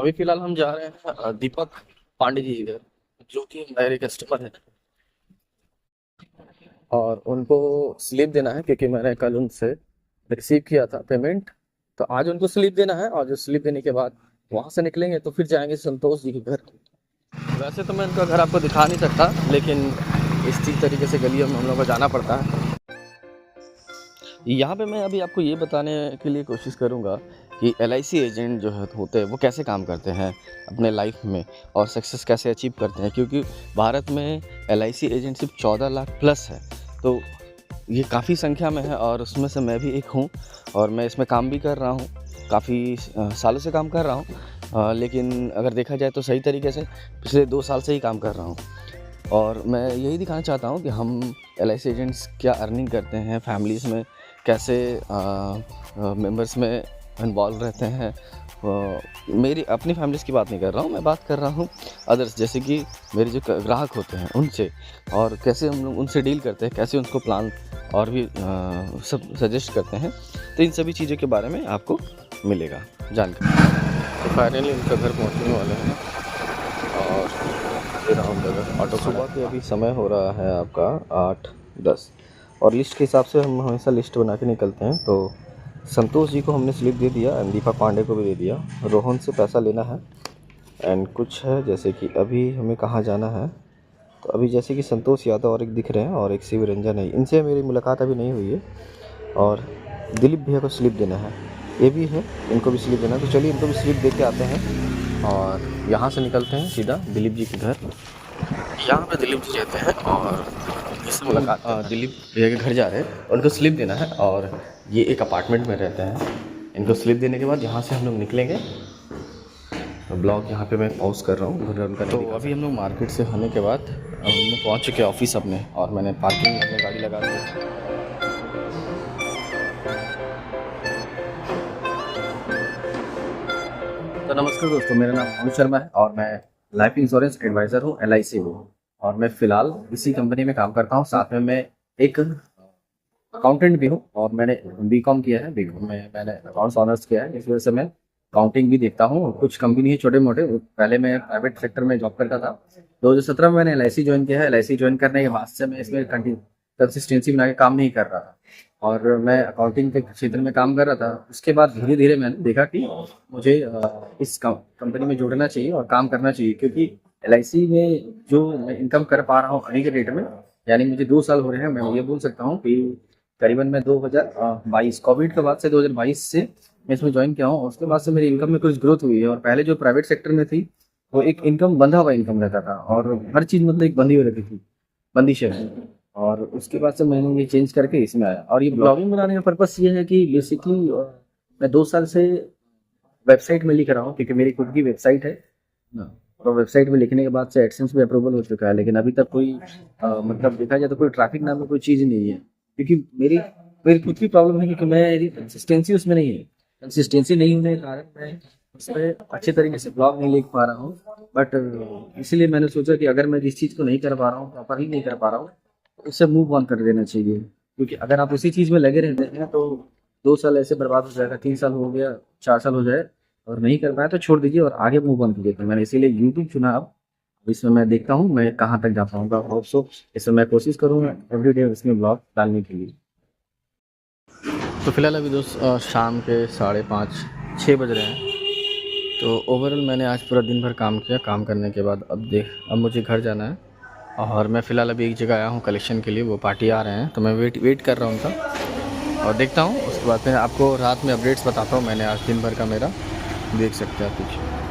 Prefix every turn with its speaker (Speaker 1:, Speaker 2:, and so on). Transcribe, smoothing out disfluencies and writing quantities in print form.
Speaker 1: अभी फिलहाल हम जा रहे हैं दीपक पांडे जी इधर, जो कि मेरे कस्टमर हैं। और उनको स्लिप देना है क्योंकि मैंने कल उनसे रिसीव किया था पेमेंट। तो आज उनको स्लिप देना है और जो स्लिप देने के बाद वहां से निकलेंगे तो फिर जाएंगे संतोष जी के घर। वैसे तो मैं उनका घर आपको दिखा नहीं सकता, लेकिन इस चीज तरीके से गलियों में हम लोग को जाना पड़ता है। यहाँ पे मैं अभी आपको ये बताने के लिए कोशिश करूँगा कि एलआईसी एजेंट जो है होते हैं वो कैसे काम करते हैं अपने लाइफ में और सक्सेस कैसे अचीव करते हैं, क्योंकि भारत में एलआईसी एजेंट सिर्फ 14 लाख प्लस है। तो ये काफ़ी संख्या में है और उसमें से मैं भी एक हूँ और मैं इसमें काम भी कर रहा हूँ, काफ़ी सालों से काम कर रहा हूँ। लेकिन अगर देखा जाए तो सही तरीके से पिछले 2 साल से ही काम कर रहा हूँ। और मैं यही दिखाना चाहता हूँ कि हम एलआईसी एजेंट्स क्या अर्निंग करते हैं, फैमिलीज़ में कैसे मेंबर्स में इन्वॉल्व रहते हैं। मेरी अपनी फैमिलीज़ की बात नहीं कर रहा हूँ, मैं बात कर रहा हूँ अदर्स, जैसे कि मेरे जो ग्राहक होते हैं उनसे, और कैसे हम लोग उनसे डील करते हैं, कैसे उनको प्लान और भी सब सजेस्ट करते हैं। तो इन सभी चीज़ों के बारे में आपको मिलेगा जानकारी। तो फाइनली उनका घर पहुँचने वाले हैं और ये रहा उनका घर। ऑटो सुबह के अभी समय हो रहा है आपका 8:10 और लिस्ट के हिसाब से हम हमेशा लिस्ट बना के निकलते हैं। तो संतोष जी को हमने स्लिप दे दिया एंड दीपक पांडे को भी दे दिया। रोहन से पैसा लेना है एंड कुछ है जैसे कि अभी हमें कहाँ जाना है। तो अभी जैसे कि संतोष यादव और एक दिख रहे हैं और एक शिव रंजन है, इनसे मेरी मुलाकात अभी नहीं हुई है। और दिलीप भैया को स्लिप देना है, ये भी है, इनको भी स्लिप देना है। तो चलिए इनको भी स्लिप दे के आते हैं और यहाँ से निकलते हैं सीधा दिलीप जी के घर। यहाँ पे दिलीप जी रहते हैं और इससे मुलाकात दिलीप भैया के घर जा रहे हैं, उनको स्लिप देना है। और ये एक अपार्टमेंट में रहते हैं। इनको स्लिप देने के बाद यहाँ से हम लोग निकलेंगे। तो ब्लॉग यहाँ पे मैं पॉज कर रहा हूँ, घर उनका। तो अभी हम लोग मार्केट से आने के बाद हम लोग पहुँच चुके ऑफिस अपने, और मैंने पार्किंग में अपनी गाड़ी लगा दी। तो नमस्कार दोस्तों, मेरा नाम अमित शर्मा है और मैं लाइफ इंश्योरेंस एडवाइज़र हूँ, एलआईसी हूँ। और मैं फ़िलहाल इसी कंपनी में काम करता हूँ। साथ में मैं एक अकाउंटेंट भी हूँ और मैंने बीकॉम किया है। बीकॉम में मैंने अकाउंट्स ऑनर्स किया है, इस वजह से मैं अकाउंटिंग भी देखता हूँ। कुछ कंपनी है छोटे मोटे, पहले मैं प्राइवेट सेक्टर में जॉब करता था। 2017 में मैंने एलआईसी ज्वाइन किया है। एलआईसी ज्वाइन करने के बाद से मैं इसमें कंसिस्टेंसी बना के काम नहीं कर रहा था और मैं अकाउंटिंग के क्षेत्र में काम कर रहा था। उसके बाद धीरे धीरे मैंने देखा कि मुझे इस कंपनी में जुड़ना चाहिए और काम करना चाहिए, क्योंकि एलआईसी में जो मैं इनकम कर पा रहा हूँ अभी के डेट में, यानी मुझे 2 साल हो रहे हैं, मैं ये बोल सकता हूँ कि करीबन मैं 2022 कोविड के बाद से 2022 से मैं इसमें ज्वाइन किया हूँ। उसके बाद से मेरी इनकम में कुछ ग्रोथ हुई है। और पहले जो प्राइवेट सेक्टर में थी वो एक इनकम बंधा हुआ इनकम रहता था और हर चीज़ मतलब एक बंधी हुई रहती थी, बंदिश है। और उसके बाद से मैंने ये चेंज करके इसमें आया। और ये ब्लॉगिंग बनाने का पर्पस ये है कि बेसिकली मैं 2 साल से वेबसाइट में लिख रहा हूँ, क्योंकि मेरी खुद की वेबसाइट है ना। और वेबसाइट में लिखने के बाद से एडसेंस भी अप्रूवल हो चुका है, लेकिन अभी तक कोई मतलब देखा जाए तो कोई ट्रैफिक नाम की कोई चीज़ नहीं है, क्योंकि मेरी मेरी खुद की प्रॉब्लम है कि मेरी कंसिस्टेंसी उसमें नहीं है। कंसिस्टेंसी नहीं होने के कारण मैं उसमें अच्छे तरीके से ब्लॉग नहीं लिख पा रहा हूँ। बट इसलिए मैंने सोचा कि अगर मैं जिस चीज़ को नहीं कर पा रहा हूँ, प्रॉपरली नहीं कर पा रहा हूँ, तो उससे मूव ऑन कर देना चाहिए। क्योंकि अगर आप उसी चीज़ में लगे रहते हैं तो 2 साल ऐसे बर्बाद हो जाएगा, 3 साल हो गया, 4 साल हो जाए और नहीं कर पाया तो छोड़ दीजिए और आगे मूव ऑन कीजिए। तो मैंने इसीलिए यूट्यूब चुना। अब इसमें मैं देखता हूँ मैं कहाँ तक जा पाऊँगा। होप सो इसमें मैं कोशिश करूँगा एवरीडे इसमें ब्लॉग डालने के लिए। तो फिलहाल अभी दोस्त शाम के 5:30-6 बज रहे हैं। तो ओवरऑल मैंने आज पूरा दिन भर काम किया। काम करने के बाद अब मुझे घर जाना है और मैं फ़िलहाल अभी एक जगह आया हूँ कलेक्शन के लिए। वो पार्टी आ रहे हैं तो मैं वेट कर रहा हूँ उनका और देखता हूँ। उसके बाद फिर आपको रात में अपडेट्स बताता हूँ मैंने आज दिन भर का मेरा। देख सकते हैं आप पीछे।